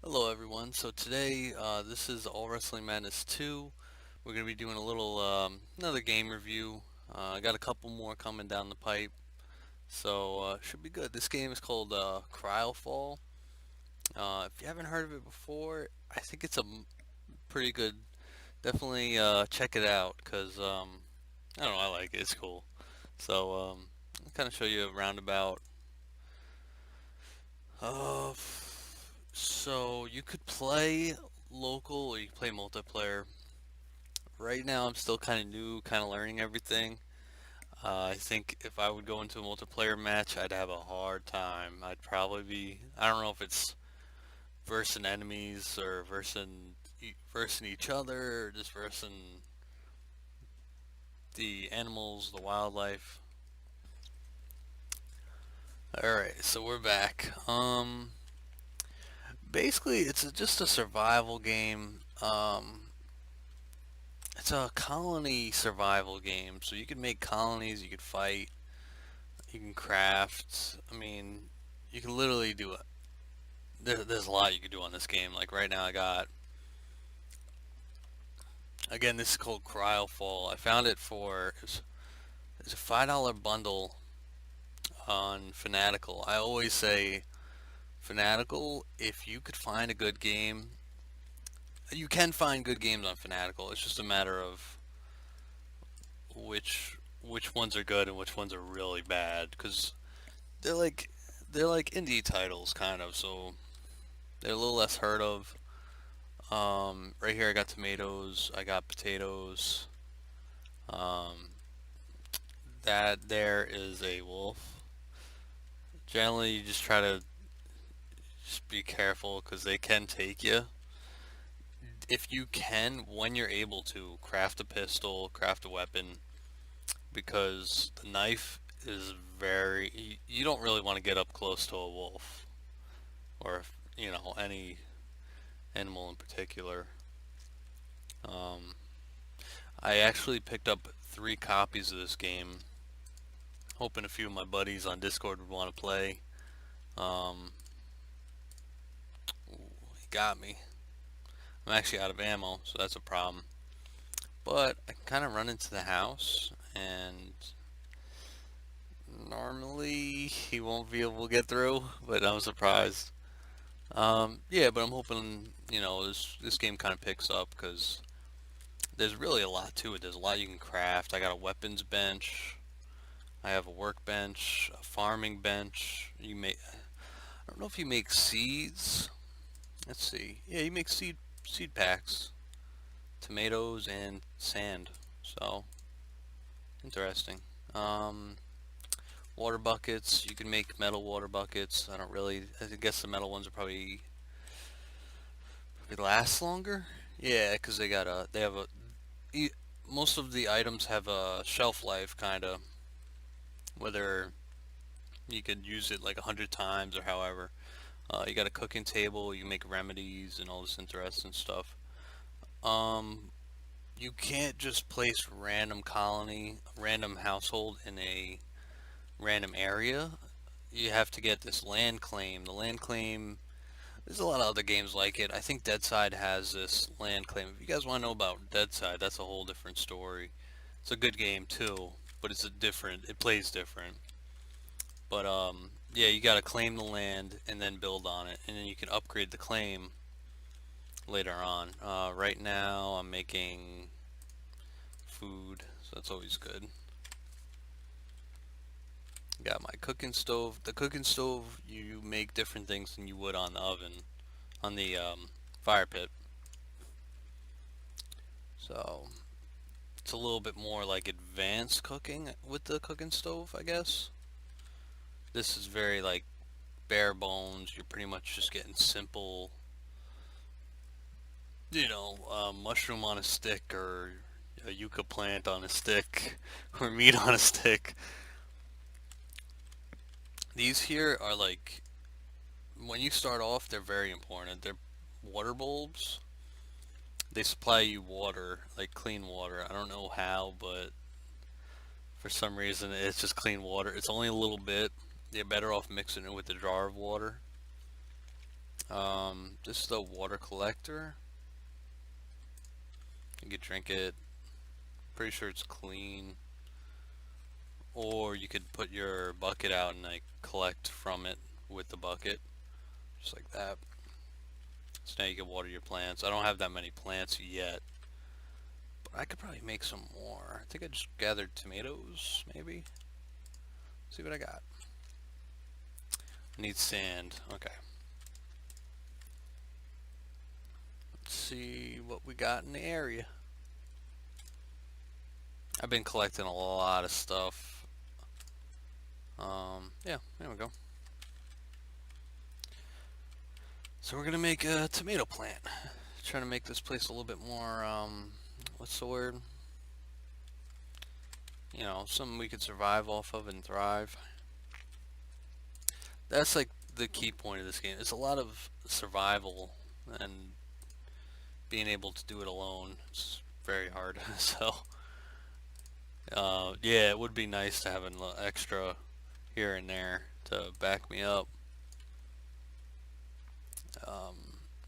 Hello everyone. So today, this is All Wrestling Madness 2. We're going to be doing a little, another game review. I got a couple more coming down the pipe, so should be good. This game is called Cryofall. If you haven't heard of it before, I think it's pretty good. Definitely check it out, because, I don't know, I like it. It's cool. So, I'll kind of show you a roundabout. Uh, so you could play local or you can play multiplayer. Right now, I'm still kind of new, kind of learning everything. I think if I would go into a multiplayer match, I'd have a hard time. I'd probably be, I don't know if it's versing enemies or versing each other or just versing the animals, the wildlife. Alright, so we're back. Basically, just a survival game. It's a colony survival game, so you can make colonies, you can fight, you can craft. I mean, you can literally do it. There's a lot you can do on this game. Like right now, again, this is called Cryofall. I found it for it's a $5 bundle on Fanatical. I always say Fanatical. If you could find a good game, you can find good games on Fanatical. It's just a matter of which ones are good and which ones are really bad. Because they're like they're like indie titles kind of, so they're a little less heard of. Right here I got tomatoes, I got potatoes. Um, that there is a wolf. Generally, you just try to just be careful because they can take you. If you can, when you're able to, craft a pistol, craft a weapon, because the knife is you don't really want to get up close to a wolf or, any animal in particular. Um, I actually picked up 3 copies of this game, hoping a few of my buddies on Discord would want to play. Um, he got me. I'm actually out of ammo, so that's a problem. But I can kind of run into the house, and normally he won't be able to get through, but I'm surprised. Yeah, but I'm hoping, this game kind of picks up because there's really a lot to it. There's a lot you can craft. I got a weapons bench. I have a workbench, a farming bench. I don't know if you make seeds. Let's see. Yeah, you make seed packs, tomatoes and sand. So interesting. Um, Water buckets. You can make metal water buckets. I don't really. I guess the metal ones are probably last longer. Yeah, because they have most of the items have a shelf life, kind of. Whether you could use it like 100 times or however. You got a cooking table. You make remedies and all this interesting stuff. Um, you can't just place random household in a random area. You have to get this land claim. The land claim, there's a lot of other games like it. I think Deadside has this land claim. If you guys want to know about Deadside, that's a whole different story. It's a good game too, but it plays different. But yeah, you gotta claim the land and then build on it, and then you can upgrade the claim later on. Right now, I'm making food, so that's always good. Got my cooking stove. The cooking stove, you make different things than you would on the oven, on the fire pit. So it's a little bit more like advanced cooking with the cooking stove, I guess. This is very like bare bones. You're pretty much just getting simple, mushroom on a stick or a yucca plant on a stick or meat on a stick. These here are like, when you start off, they're very important. They're water bulbs. They supply you water, like clean water. I don't know how, but for some reason it's just clean water. It's only a little bit. You're better off mixing it with a jar of water. This is the water collector. You could drink it. Pretty sure it's clean. Or you could put your bucket out and like collect from it with the bucket. Just like that. So now you can water your plants. I don't have that many plants yet. But I could probably make some more. I think I just gathered tomatoes, maybe. See what I got. I need sand. Okay. Let's see what we got in the area. I've been collecting a lot of stuff. Yeah, there we go. So we're gonna make a tomato plant. Trying to make this place a little bit more, what's the word? You know, something we could survive off of and thrive. That's like the key point of this game. It's a lot of survival and being able to do it alone. It's very hard. So, yeah, it would be nice to have an extra here and there to back me up.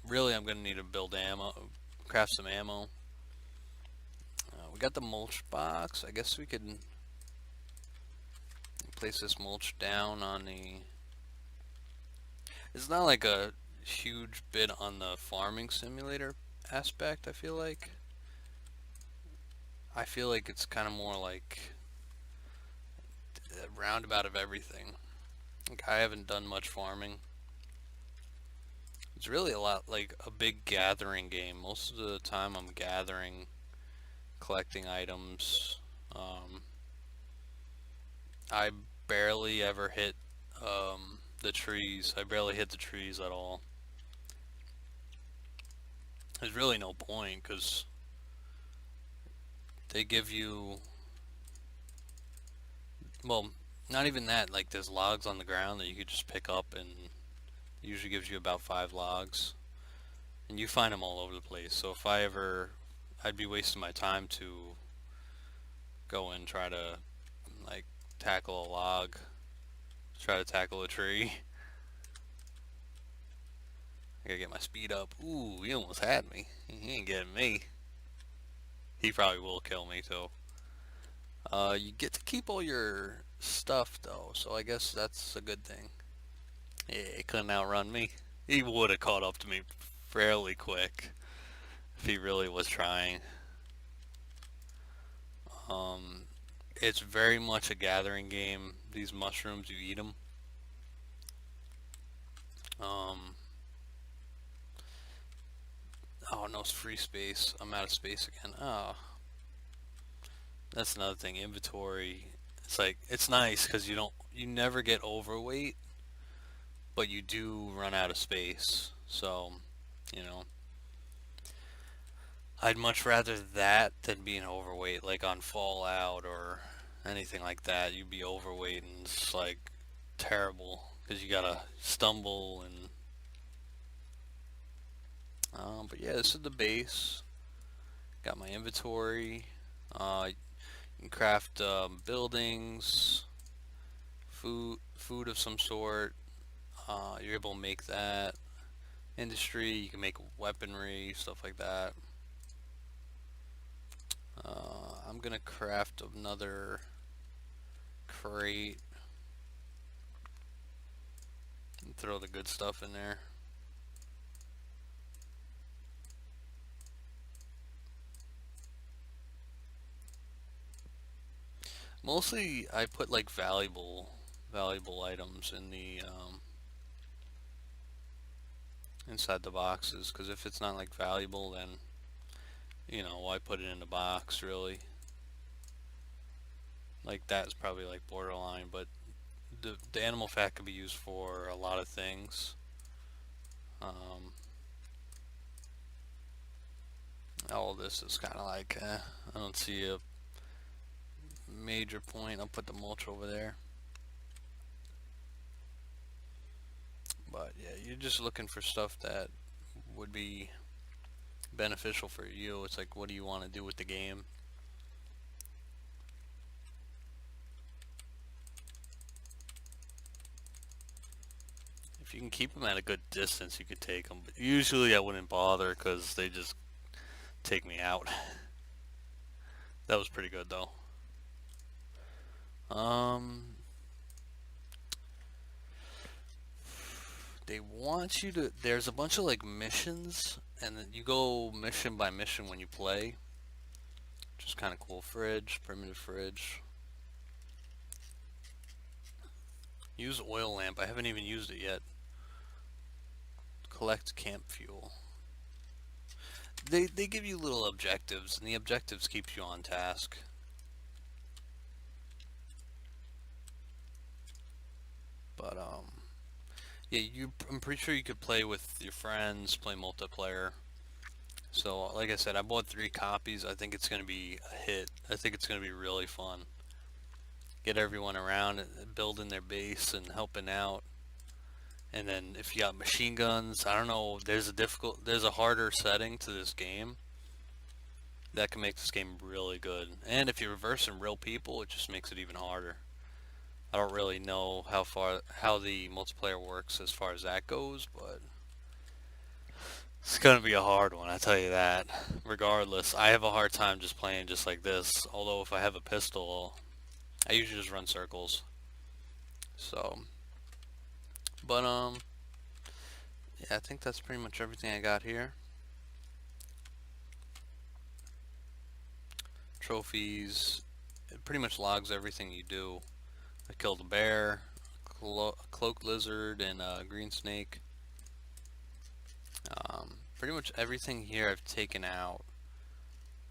Really, I'm gonna need to build ammo, craft some ammo. We got the mulch box. I guess we could place this mulch down on the... It's not like a huge bit on the farming simulator aspect, I feel like. It's kind of more like a roundabout of everything. Like, I haven't done much farming. It's really a lot like a big gathering game. Most of the time I'm gathering, collecting items. I barely ever hit the trees. I barely hit the trees at all. There's really no point because they give you, well, not even that, like there's logs on the ground that you could just pick up, and it usually gives you about 5 logs, and you find them all over the place. So if I'd be wasting my time to go and try to like tackle a log, try to tackle a tree. I gotta get my speed up. Ooh, he almost had me. He ain't getting me. He probably will kill me too. You get to keep all your stuff though, so I guess that's a good thing. Yeah, he couldn't outrun me. He would have caught up to me fairly quick if he really was trying. It's very much a gathering game. These mushrooms, you eat them. Oh, no free space. I'm out of space again. Oh. That's another thing. Inventory. It's like, it's nice because you never get overweight, but you do run out of space. So, you know, I'd much rather that than being overweight, like on Fallout or anything like that. You'd be overweight and it's like terrible because you gotta stumble and but yeah, this is the base. Got my inventory. You can craft buildings, food of some sort. You're able to make that. Industry, you can make weaponry, stuff like that. I'm gonna craft another crate and throw the good stuff in there. Mostly I put like valuable items in the inside the boxes, because if it's not like valuable, then you know, why put it in the box really? Like that's probably like borderline, but the animal fat could be used for a lot of things. All of this is kind of like I don't see a major point. I'll put the mulch over there. But yeah, you're just looking for stuff that would be beneficial for you. It's like, what do you want to do with the game? If you can keep them at a good distance, you could take them. But usually I wouldn't bother because they just take me out. That was pretty good though. Um, they want you to. There's a bunch of like missions, and then you go mission by mission when you play, which is kind of cool. Fridge, primitive fridge. Use oil lamp. I haven't even used it yet. Collect camp fuel. They give you little objectives, and the objectives keeps you on task. But yeah, I'm pretty sure you could play with your friends, play multiplayer. So like I said, I bought 3 copies. I think it's gonna be a hit. I think it's gonna be really fun. Get everyone around and building their base and helping out. And then if you got machine guns, I don't know, there's a harder setting to this game that can make this game really good. And if you're reversing real people, it just makes it even harder. I don't really know how the multiplayer works as far as that goes, but it's gonna be a hard one, I tell you that. Regardless, I have a hard time just playing just like this. Although if I have a pistol, I usually just run circles. So, but yeah, I think that's pretty much everything I got here. Trophies. It pretty much logs everything you do. I killed a bear, cloak lizard, and a green snake. Pretty much everything here I've taken out.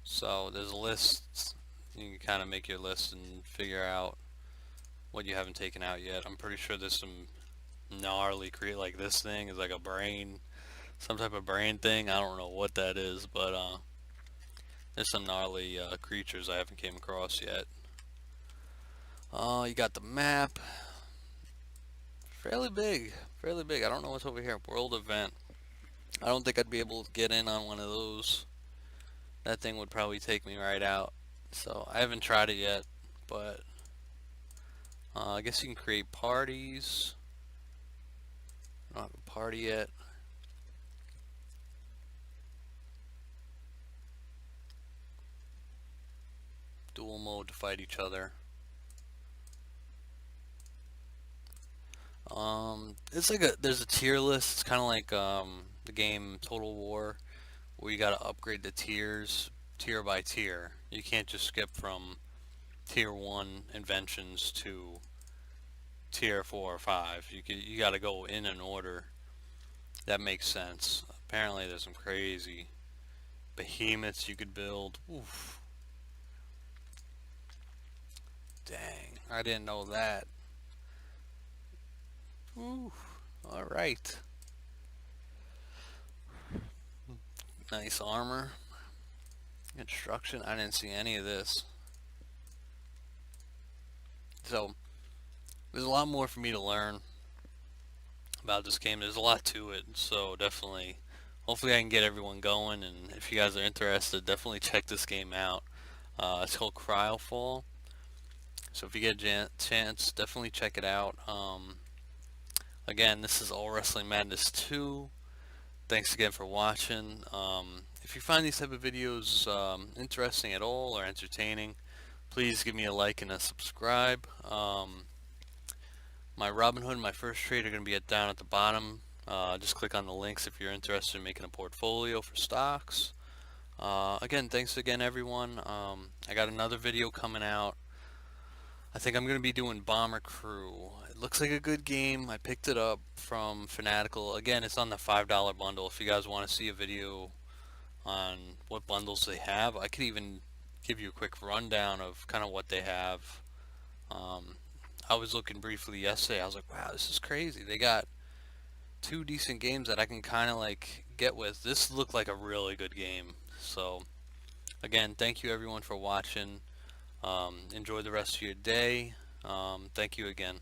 So there's a list. You can kind of make your list and figure out what you haven't taken out yet. I'm pretty sure there's some gnarly like this thing is like a brain, some type of brain thing. I don't know what that is, but there's some gnarly creatures I haven't came across yet. You got the map. Fairly big. Fairly big. I don't know what's over here. World event. I don't think I'd be able to get in on one of those. That thing would probably take me right out. So I haven't tried it yet, but I guess you can create parties. I don't have a party yet. Dual mode to fight each other. It's like there's a tier list. It's kind of like the game Total War, where you gotta upgrade the tiers, tier by tier. You can't just skip from tier 1 inventions to tier 4 or 5. You gotta go in an order. That makes sense. Apparently there's some crazy behemoths you could build. Oof. Dang, I didn't know that. Ooh, alright. Nice armor. Construction, I didn't see any of this. So, there's a lot more for me to learn about this game. There's a lot to it, so definitely, hopefully I can get everyone going, and if you guys are interested, definitely check this game out. It's called Cryofall. So if you get a chance, definitely check it out. Again, this is All Wrestling Madness 2. Thanks again for watching. If you find these type of videos interesting at all or entertaining, please give me a like and a subscribe. My Robinhood and my Firstrade are going to be down at the bottom. Just click on the links if you're interested in making a portfolio for stocks. Again, thanks again everyone. I got another video coming out. I think I'm going to be doing Bomber Crew. It looks like a good game. I picked it up from Fanatical. Again, it's on the $5 bundle. If you guys want to see a video on what bundles they have, I could even give you a quick rundown of kind of what they have. I was looking briefly yesterday. I was like, wow, this is crazy. They got 2 decent games that I can kind of like get with. This looked like a really good game. So, again, thank you everyone for watching. Enjoy the rest of your day. Thank you again.